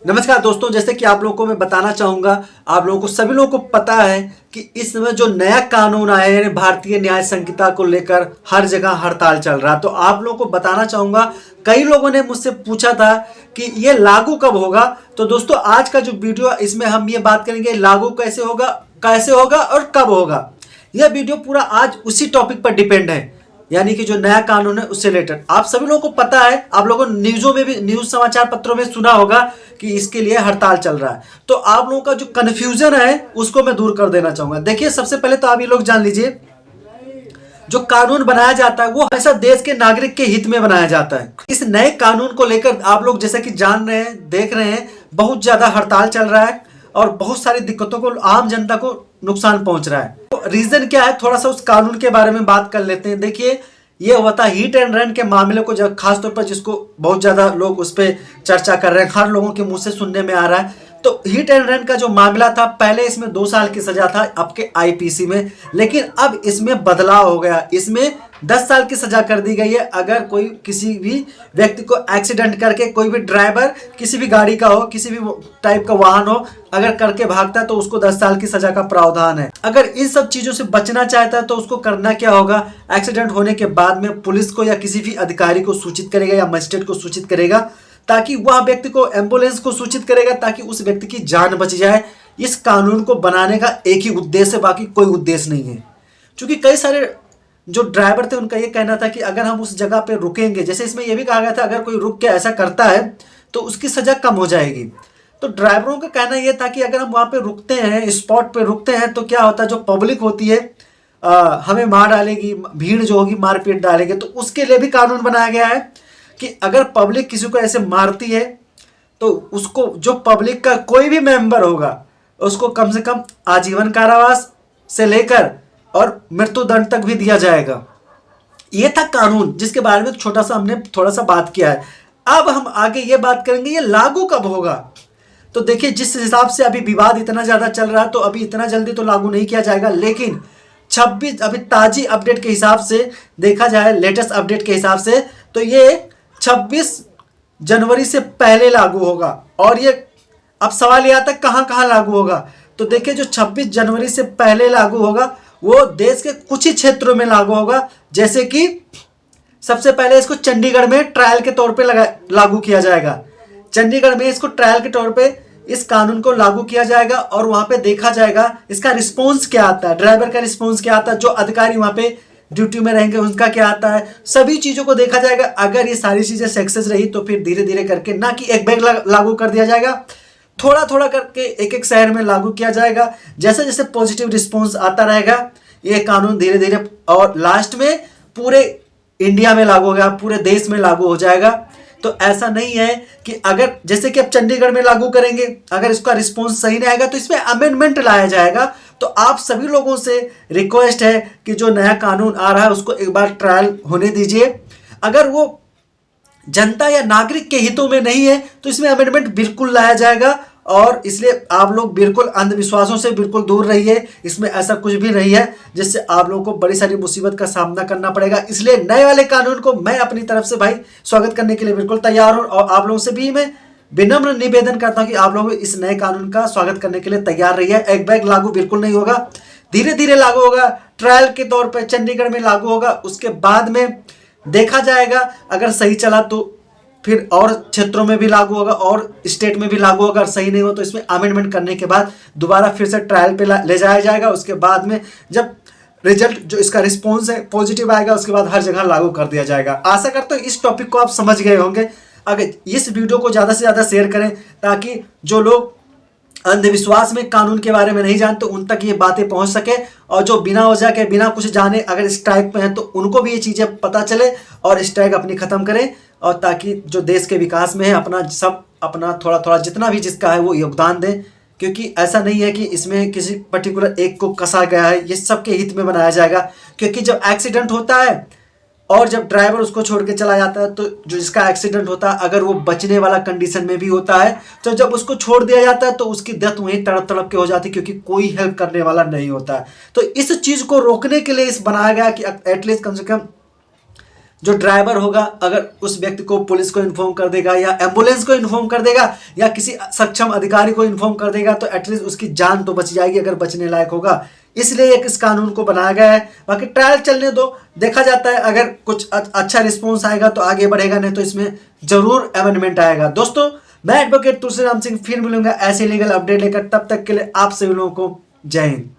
नमस्कार दोस्तों, जैसे कि आप लोगों को मैं बताना चाहूँगा, आप लोगों को सभी लोगों को पता है कि इस समय जो नया कानून आया है भारतीय न्याय संहिता को लेकर हर जगह हड़ताल चल रहा है। तो आप लोगों को बताना चाहूँगा, कई लोगों ने मुझसे पूछा था कि ये लागू कब होगा। तो दोस्तों आज का जो वीडियो है इसमें हम ये बात करेंगे लागू कैसे होगा और कब होगा। यह वीडियो पूरा आज उसी टॉपिक पर डिपेंड है, यानी कि जो नया कानून है उससे रिलेटेड। आप सभी लोगों को पता है, आप लोगों ने न्यूज़ों में भी, न्यूज़ समाचार पत्रों में सुना होगा कि इसके लिए हड़ताल चल रहा है। तो आप लोगों का जो कन्फ्यूजन है उसको मैं दूर कर देना चाहूंगा। देखिए, सबसे पहले तो आप ये लोग जान लीजिए, जो कानून बनाया जाता है वो हमेशा देश के नागरिक के हित में बनाया जाता है। इस नए कानून को लेकर आप लोग जैसा कि जान रहे हैं, देख रहे हैं, बहुत ज्यादा हड़ताल चल रहा है और बहुत सारी दिक्कतों को आम जनता को नुकसान पहुंच रहा है। तो रीजन क्या है, थोड़ा सा उस कानून के बारे में बात कर लेते हैं। देखिए, ये हुआ था हिट एंड रन के मामले को, जब खासतौर पर जिसको बहुत ज्यादा लोग उस पर चर्चा कर रहे हैं, हर लोगों के मुंह से सुनने में आ रहा है। तो हिट एंड रन का जो मामला था, पहले इसमें 2 साल की सजा था आपके आईपीसी में, लेकिन अब इसमें बदलाव हो गया। इसमें 10 साल की सजा कर दी गई है। अगर कोई किसी भी व्यक्ति को एक्सीडेंट करके, कोई भी ड्राइवर किसी भी गाड़ी का हो, किसी भी टाइप का वाहन हो, अगर करके भागता है तो उसको 10 साल की सजा का प्रावधान है। अगर इन सब चीजों से बचना चाहता है तो उसको करना क्या होगा, एक्सीडेंट होने के बाद में पुलिस को या किसी भी अधिकारी को सूचित करेगा या मजिस्ट्रेट को सूचित करेगा, ताकि वह व्यक्ति को, एम्बुलेंस को सूचित करेगा ताकि उस व्यक्ति की जान बच जाए। इस कानून को बनाने का एक ही उद्देश्य है, बाकी कोई उद्देश्य नहीं है। क्योंकि कई सारे जो ड्राइवर थे उनका ये कहना था कि अगर हम उस जगह पे रुकेंगे, जैसे इसमें यह भी कहा गया था अगर कोई रुक के ऐसा करता है तो उसकी सजा कम हो जाएगी। तो ड्राइवरों का कहना यह था कि अगर हम वहाँ पे रुकते हैं, स्पॉट पे रुकते हैं, तो क्या होता है, जो पब्लिक होती है हमें मार डालेगी, भीड़ जो होगी मारपीट डालेगी। तो उसके लिए भी कानून बनाया गया है कि अगर पब्लिक किसी को ऐसे मारती है तो उसको, जो पब्लिक का कोई भी मेंबर होगा, उसको कम से कम आजीवन कारावास से लेकर और मृत्युदंड तक भी दिया जाएगा। ये था कानून, जिसके बारे में छोटा सा हमने थोड़ा सा बात किया है। अब हम आगे ये बात करेंगे ये लागू कब होगा। तो देखिए, जिस हिसाब से अभी विवाद इतना ज्यादा चल रहा है तो अभी इतना जल्दी तो लागू नहीं किया जाएगा, लेकिन 26 अभी ताजी अपडेट के हिसाब से देखा जाए, लेटेस्ट अपडेट के हिसाब से, तो ये 26 जनवरी से पहले लागू होगा। और ये अब सवाल ये आता है कहां कहां लागू होगा। तो देखिए, जो 26 जनवरी से पहले लागू होगा वो देश के कुछ ही क्षेत्रों में लागू होगा। जैसे कि सबसे पहले इसको चंडीगढ़ में ट्रायल के तौर पे लागू किया जाएगा। चंडीगढ़ में इसको ट्रायल के तौर पे इस कानून को लागू किया जाएगा और वहां पे देखा जाएगा इसका रिस्पॉन्स क्या आता है, ड्राइवर का रिस्पॉन्स क्या आता है, जो अधिकारी वहां पे ड्यूटी में रहेंगे उनका क्या आता है, सभी चीजों को देखा जाएगा। अगर ये सारी चीजें सक्सेस रही तो फिर धीरे धीरे करके, ना कि एक बैग लागू कर दिया जाएगा, थोड़ा थोड़ा करके एक एक शहर में लागू किया जाएगा। जैसे जैसे पॉजिटिव रिस्पॉन्स आता रहेगा ये कानून धीरे धीरे, और लास्ट में पूरे इंडिया में लागू होगा, पूरे देश में लागू हो जाएगा। तो ऐसा नहीं है कि अगर, जैसे कि अब चंडीगढ़ में लागू करेंगे, अगर इसका रिस्पॉन्स सही नहीं आएगा तो इसमें अमेंडमेंट लाया जाएगा। तो आप सभी लोगों से रिक्वेस्ट है कि जो नया कानून आ रहा है उसको एक बार ट्रायल होने दीजिए। अगर वो जनता या नागरिक के हितों में नहीं है तो इसमें अमेंडमेंट बिल्कुल लाया जाएगा। और इसलिए आप लोग बिल्कुल अंधविश्वासों से बिल्कुल दूर रहिए। इसमें ऐसा कुछ भी नहीं है जिससे आप लोगों को बड़ी सारी मुसीबत का सामना करना पड़ेगा। इसलिए नए वाले कानून को मैं अपनी तरफ से भाई स्वागत करने के लिए बिल्कुल तैयार हूं, और आप लोगों से भी मैं विनम्र निवेदन करता हूं कि आप लोग इस नए कानून का स्वागत करने के लिए तैयार रहिए। एक बैग लागू बिल्कुल नहीं होगा, धीरे धीरे लागू होगा, ट्रायल के तौर पर चंडीगढ़ में लागू होगा। उसके बाद में देखा जाएगा, अगर सही चला तो फिर और क्षेत्रों में भी लागू होगा और स्टेट में भी लागू होगा। अगर सही नहीं हो तो इसमें अमेंडमेंट करने के बाद दोबारा फिर से ट्रायल पे ले जाया जाएगा। उसके बाद में जब रिजल्ट, जो इसका रिस्पॉन्स है, पॉजिटिव आएगा, उसके बाद हर जगह लागू कर दिया जाएगा। आशा करता हूँ इस टॉपिक को आप समझ गए होंगे। अगर इस वीडियो को ज़्यादा से ज़्यादा शेयर करें ताकि जो लोग अंधविश्वास में कानून के बारे में नहीं जानते उन तक ये बातें पहुंच सके, और जो बिना वजह के, बिना कुछ जाने अगर स्ट्राइक पे हैं तो उनको भी ये चीज़ें पता चले और स्ट्राइक अपनी ख़त्म करें, और ताकि जो देश के विकास में है अपना थोड़ा थोड़ा जितना भी जिसका है वो योगदान दें। क्योंकि ऐसा नहीं है कि इसमें किसी पर्टिकुलर एक को कसा गया है, ये सबके हित में बनाया जाएगा। क्योंकि जब एक्सीडेंट होता है और जब ड्राइवर उसको छोड़ के चला जाता है, तो जो जिसका एक्सीडेंट होता है, अगर वो बचने वाला कंडीशन में भी होता है, तो जब उसको छोड़ दिया जाता है तो उसकी डेथ वहीं तड़प तड़प के हो जाती है, क्योंकि कोई हेल्प करने वाला नहीं होता है। तो इस चीज़ को रोकने के लिए इस बनाया गया कि एटलीस्ट कम से कम जो ड्राइवर होगा अगर उस व्यक्ति को पुलिस को इन्फॉर्म कर देगा या एम्बुलेंस को इन्फॉर्म कर देगा या किसी सक्षम अधिकारी को इन्फॉर्म कर देगा तो एटलीस्ट उसकी जान तो बच जाएगी अगर बचने लायक होगा। इसलिए एक इस कानून को बनाया गया है। बाकी ट्रायल चलने दो, देखा जाता है, अगर कुछ अच्छा रिस्पॉन्स आएगा तो आगे बढ़ेगा, नहीं तो इसमें जरूर अमेंडमेंट आएगा। दोस्तों, मैं एडवोकेट तुलसीराम सिंह फिर मिलूंगा ऐसे लीगल अपडेट लेकर। तब तक के लिए आप सभी लोगों को जय हिंद।